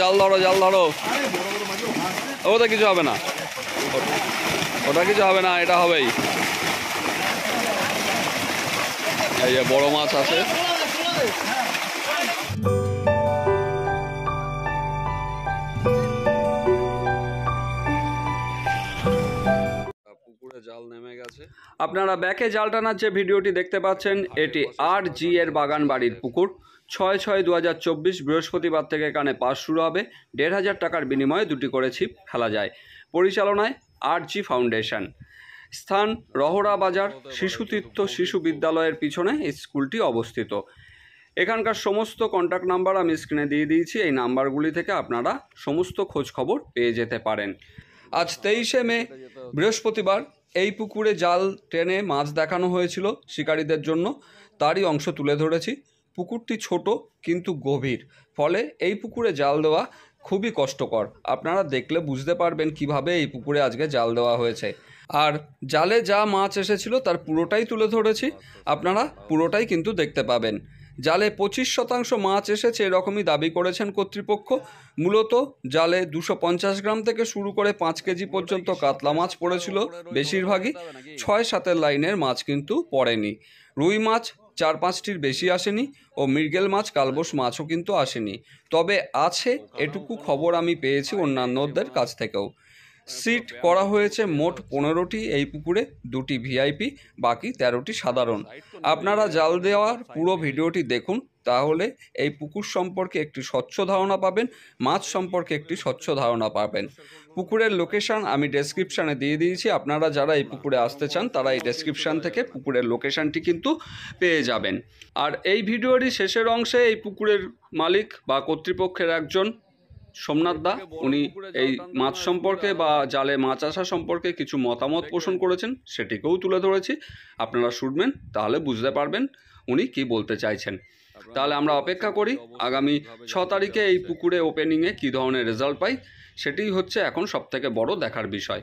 জাল ধরো জাল ধরো, ওটা কিছু হবে না, ওটা কিছু হবে না, এটা হবেই। এই যে বড় মাছ আছে। পুকুরে জাল নেমে গেছে। আপনারা ব্যাকে জাল টানার যে ভিডিওটি দেখতে পাচ্ছেন, এটি RG এর বাগান বাড়ির পুকুর। 6/6/2024 বৃহস্পতিবার থেকে এখানে পাস শুরু হবে। 1500 টাকার বিনিময়ে দুটি করে ছিপ ফেলা যায়। পরিচালনায় RG ফাউন্ডেশন। স্থান রহরা বাজার, শিশুতীর্থ শিশু বিদ্যালয়ের পিছনে এই স্কুলটি অবস্থিত। এখানকার সমস্ত কন্ট্যাক্ট নাম্বার আমি স্ক্রিনে দিয়ে দিয়েছি। এই নাম্বারগুলি থেকে আপনারা সমস্ত খোঁজ খবর পেয়ে যেতে পারেন। আজ 23শে মে বৃহস্পতিবার এই পুকুরে জাল টেনে মাছ দেখানো হয়েছিল শিকারীদের জন্য, তারই অংশ তুলে ধরেছি। পুকুরটি ছোট কিন্তু গভীর, ফলে এই পুকুরে জাল দেওয়া খুবই কষ্টকর। আপনারা দেখলে বুঝতে পারবেন কিভাবে এই পুকুরে আজকে জাল দেওয়া হয়েছে। আর জালে যা মাছ এসেছিল তার পুরোটাই তুলে ধরেছি, আপনারা পুরোটাই কিন্তু দেখতে পাবেন। জালে 25% মাছ এসেছে এরকমই দাবি করেছেন কর্তৃপক্ষ। মূলত জালে 250 গ্রাম থেকে শুরু করে 5 কেজি পর্যন্ত কাতলা মাছ পড়েছিল বেশিরভাগই। 6-7 লাইনের মাছ কিন্তু পড়েনি। রুই মাছ 4-5টির বেশি আসেনি ও মৃগেল মাছ কালবোস মাছও কিন্তু আসেনি। তবে আছে এটুকু খবর আমি পেয়েছি অন্যান্যদের কাছ থেকেও। সিট করা হয়েছে মোট 15টি এই পুকুরে, 2টি ভিআইপি, বাকি 13টি সাধারণ। আপনারা জাল দেওয়ার পুরো ভিডিওটি দেখুন, তাহলে এই পুকুর সম্পর্কে একটি স্বচ্ছ ধারণা পাবেন, মাছ সম্পর্কে একটি স্বচ্ছ ধারণা পাবেন। পুকুরের লোকেশান আমি ডেসক্রিপশানে দিয়ে দিয়েছি। আপনারা যারা এই পুকুরে আসতে চান তারা এই ডেসক্রিপশান থেকে পুকুরের লোকেশানটি কিন্তু পেয়ে যাবেন। আর এই ভিডিওরই শেষের অংশে এই পুকুরের মালিক বা কর্তৃপক্ষের একজন সোমনাথ দা, উনি এই মাছ সম্পর্কে বা জালে মাছ আসা সম্পর্কে কিছু মতামত পোষণ করেছেন, সেটিকেও তুলে ধরেছি। আপনারা শুনবেন, তাহলে বুঝতে পারবেন উনি কি বলতে চাইছেন। তাহলে আমরা অপেক্ষা করি আগামী 6 তারিখে এই পুকুরে ওপেনিংয়ে কী ধরনের রেজাল্ট পাই, সেটিই হচ্ছে এখন সবথেকে বড় দেখার বিষয়।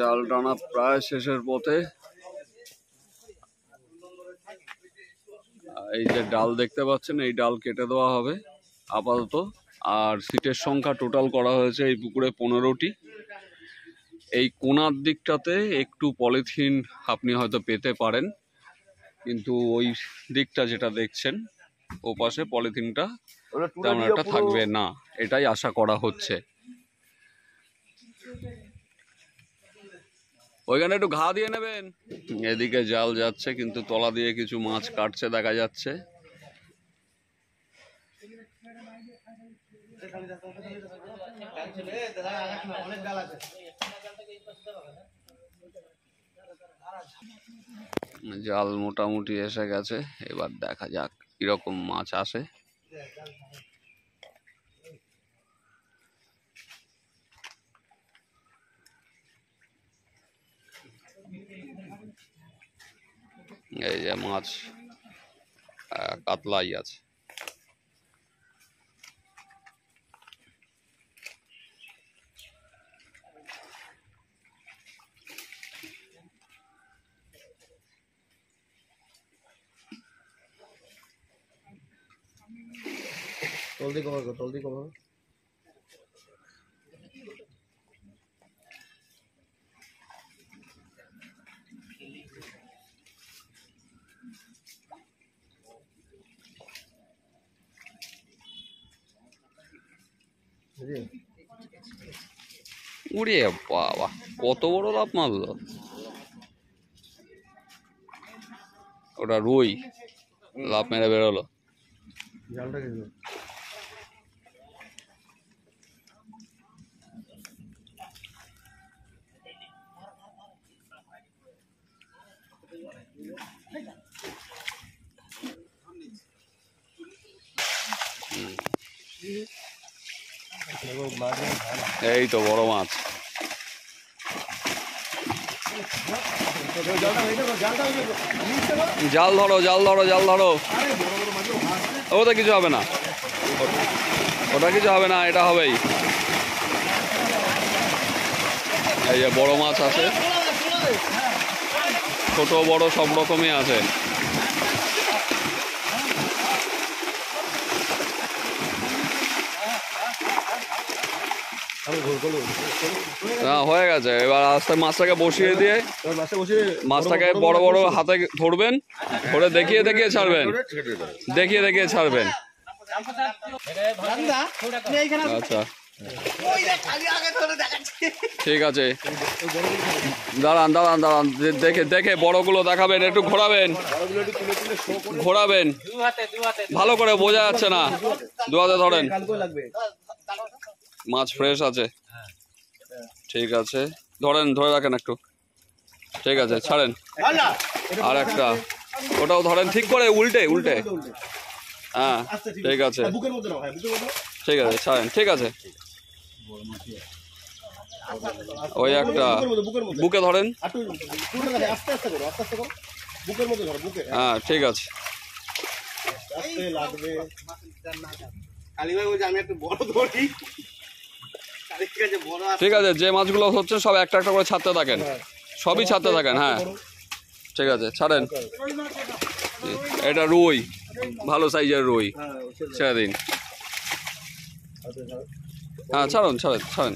জাল টানা প্রায় শেষের পথে। এই যে ডাল দেখতে পাচ্ছেন, এই ডাল কেটে দেওয়া হবে আপাতত। আর সিটের সংখ্যা টোটাল করা হয়েছে এই পুকুরে 15টি। এই কোনার দিকটাতে একটু পলিথিন আপনি হয়তো পেতে পারেন, কিন্তু ওই দিকটা যেটা দেখছেন ও পাশে পলিথিনটা তেমন একটা থাকবে না, এটাই আশা করা হচ্ছে। ওইখানে একটু ঘা দিয়ে নেবেন। এদিকে জাল যাচ্ছে, কিন্তু তলা দিয়ে কিছু মাছ কাটছে দেখা যাচ্ছে। জাল মোটামুটি এসে গেছে, এবার দেখা যাক কিরকম মাছ আসে। এই যে মাছ কাতলাই আছে। জলদি কভার করো, জলদি কভার। উড়ে বাবা, কত বড় লাফ মারলো! ওটা রুই লাফ মেরে বেরোলো। জালটা গেল। এই তো বড় মাছ। জাল ধরো জাল ধরো জাল ধরো, ওটা কিছু হবে না। ওটা কিছু হবে না, এটা হবেই। এই যে বড় মাছ আছে, ছোট বড় সব রকমই আছে। হ্যাঁ হয়ে গেছে, এবার আস্তে মাছটাকে বসিয়ে দিয়ে মাছটাকে বড় বড় হাতে ধরবেন, ধরে দেখিয়ে দেখিয়ে ছাড়বেন, দেখিয়ে দেখিয়ে ছাড়বেন। আচ্ছা ঠিক আছে, দাঁড়ান দাঁড়ান দাঁড়ান, দেখে দেখে বড়গুলো দেখাবেন, একটু ঘোরাবেন ঘোরাবেন, ভালো করে বোঝা যাচ্ছে না, দু হাতে ধরেন। মাছ ফ্রেশ আছে, ঠিক আছে, ধরেন, ধরে রাখেন একটু, ঠিক আছে, ছাড়েন। আর একটা ওটাও ধরেন ঠিক করে, উল্টে উল্টে, হ্যাঁ ঠিক আছে, ঠিক আছে, ছাড়েন, ঠিক আছে। ওই একটা বুকে ধরেন, হ্যাঁ ঠিক আছে, ঠিক আছে। যে মাছগুলো হচ্ছে সব একটা একটা করে ছাড়তে থাকেন, সবই ছাড়তে থাকেন, হ্যাঁ ঠিক আছে, ছাড়েন। এটা রুই, ভালো সাইজের রুই, ছেড়ে দিন। হ্যাঁ ছাড়ুন, ছাড়েন ছাড়েন।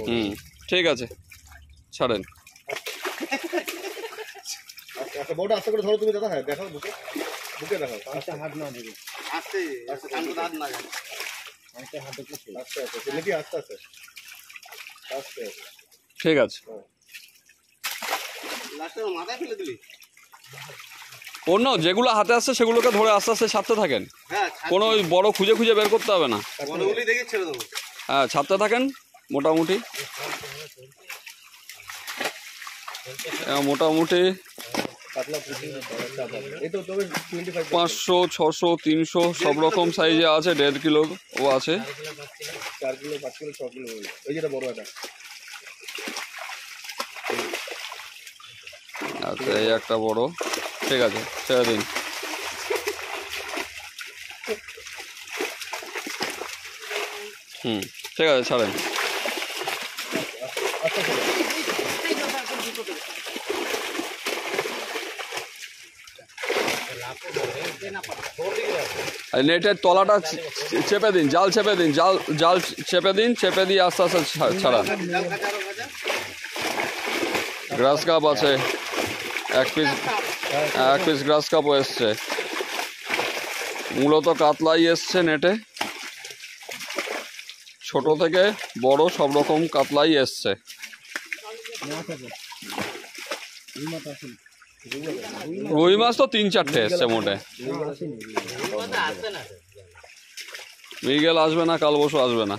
হুম ঠিক আছে, ছাড়েন। আস্তে করে ধরো তুমি দাদা, হ্যাঁ দেখাও, বুকে বুকে দেখাও, আস্তে হাত না দিবে, আস্তে আস্তে হাত না যায়, আস্তে হাতে আস্তে আস্তে নাকি, আস্তে আস্তে আস্তে, ঠিক আছে। লাস্টে মাথায় ফেলে দিলি, অন্য যেগুলো হাতে আসছে সেগুলোকে ধরে আস্তে আস্তে ছাড়তে থাকেন, কোনো ওই বড় খুঁজে খুঁজে বের করতে হবে না, বড়গুলি দেখে ছেড়ে দেবো, হ্যাঁ ছাড়তে থাকেন মোটামুটি, মোটামুটি 500, 600, 300 সব রকম সাইজে আছে, 1.5 কিলো ও আছে, 4 কিলো, 5 কিলো, 6 কিলো, ওই যেটা বড় একটা। আচ্ছা এই একটা বড়, ঠিক আছে, ছেড়ে দিন। হুম ঠিক আছে, ছাড়েন। নেটের তলাটা চেপে দিন, জাল চেপে দিন, জাল জাল চেপে দিন, চেপে দিয়ে আস্তে আস্তে ছাড়ান। গ্রাস কাপ আছে, এক পিস গ্রাস কাপও এসছে, মূলত কাতলাই এসছে নেটে, ছোট থেকে বড় সব রকম কাতলাই এসছে। রুই মাছ তো 3-4টে এসছে মোটে, মৃগেল আসবে না, কাল বসু আসবে না।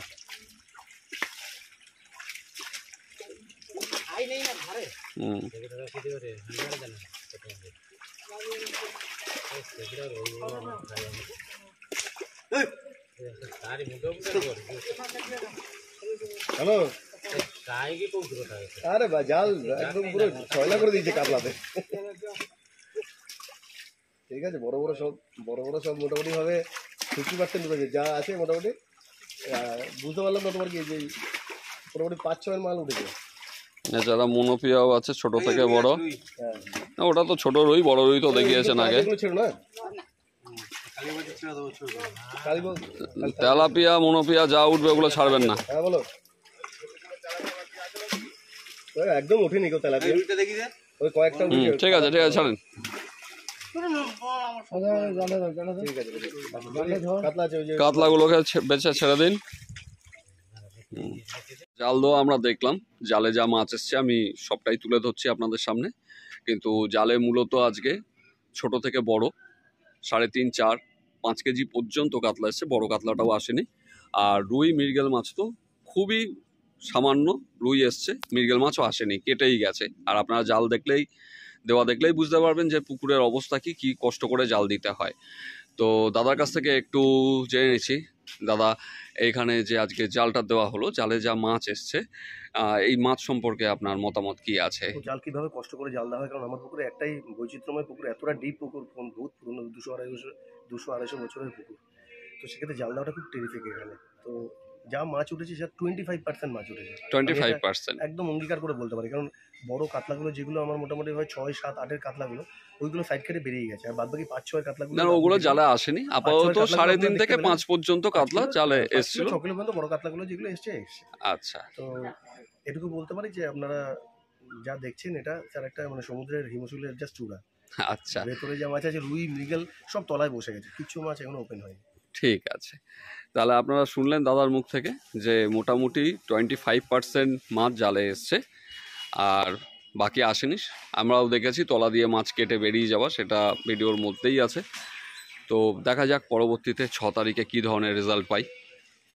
হ্যালো, আরে বা জাল একদম পুরো ছয়লা করে দিয়েছে কাতলাতে। ঠিক আছে, বড় বড় সব মোটামুটি ভাবে 50% উঠেছে, যা আছে মোটামুটি বুঝতে পারলাম না তোমার কি, যে মোটামুটি 5-6 মাল উঠেছে। এছাড়া মনোপিয়াও আছে, ছোট থেকে বড়, ওটা তো ছোট রুই, বড় রুই তো দেখিয়েছেন আগে। তেলাপিয়া মনোপিয়া যা উঠবে ওগুলো ছাড়বেন না। হ্যাঁ বলো, একদম ওঠেনি কেউ তেলাপিয়া, ওই কয়েকটা। ঠিক আছে, ঠিক আছে, ছাড়েন। কাতলাগুলোকে বেছে ছেড়ে দিন। জাল দেওয়া আমরা দেখলাম, জালে যা মাছ এসছে আমি সবটাই তুলে ধরছি আপনাদের সামনে, কিন্তু জালে মূলত আজকে ছোট থেকে বড় 3.5, 4, 5 কেজি পর্যন্ত কাতলা এসছে, বড় কাতলাটাও আসেনি। আর রুই মৃগেল মাছ তো খুবই সামান্য রুই এসছে, মৃগেল মাছও আসেনি, কেটেই গেছে। আর আপনারা জাল দেখলেই বুঝতে পারবেন যে পুকুরের অবস্থা কি কষ্ট করে জাল দিতে হয়। তো দাদার কাছ থেকে একটু জেনে নিচ্ছি, দাদা, এইখানে যে আজকে জালটা দেওয়া হলো, জালে যা মাছ এসছে, এই মাছ সম্পর্কে আপনার মতামত কি আছে? তো জাল কীভাবে কষ্ট করে জাল দেওয়া হয়, কারণ আমার পুকুরে একটাই বৈচিত্র্যময় পুকুর, এতটা ডিপ পুকুর, বহুত পুরনো, 200-250 বছরের পুকুর। তো সেক্ষেত্রে জাল দেওয়াটা খুব টেরিফিক এখানে। তো যা মাছ উঠেছে সেটা 25% মাছ উঠেছে। 25%? একদম অঙ্গীকার করে বলতে পারি, কারণ বড় কাতলাগুলো যেগুলো আমার মোটামুটি হয় 6, 7, 8-এর কাতলাগুলো, ওইগুলো সাইড কেটে বেরিয়ে গেছে, আর বাদবাকি 5-6 কাতলাগুলো না, ওগুলো জালে আসেনি। আপাতত 3.5 থেকে 5 পর্যন্ত কাতলা জালে এসেছিল। 6 কিলো পর্যন্ত বড় কাতলাগুলো যেগুলো এসছে। আচ্ছা, তো এটুকু বলতে পারি যে আপনারা যা দেখছেন এটা স্যার একটা মানে সমুদ্রের হিমশৈলের জাস্ট চূড়া। আচ্ছা, ভেতরে যা মাছ আছে, রুই, মৃগেল সব তলায় বসে গেছে, কিছু মাছ এখনো ওপেন হয়নি। ঠিক আছে। তাহলে আপনারা শুনলেন দাদার মুখ থেকে যে মোটামুটি 25% মাছ জালে এসছে, আর বাকি আসেনি। আমরাও দেখেছি তলা দিয়ে মাছ কেটে বেরিয়ে যাওয়া, সেটা ভিডিওর মধ্যেই আছে। তো দেখা যাক পরবর্তীতে 6 তারিখে কী ধরনের রেজাল্ট পাই।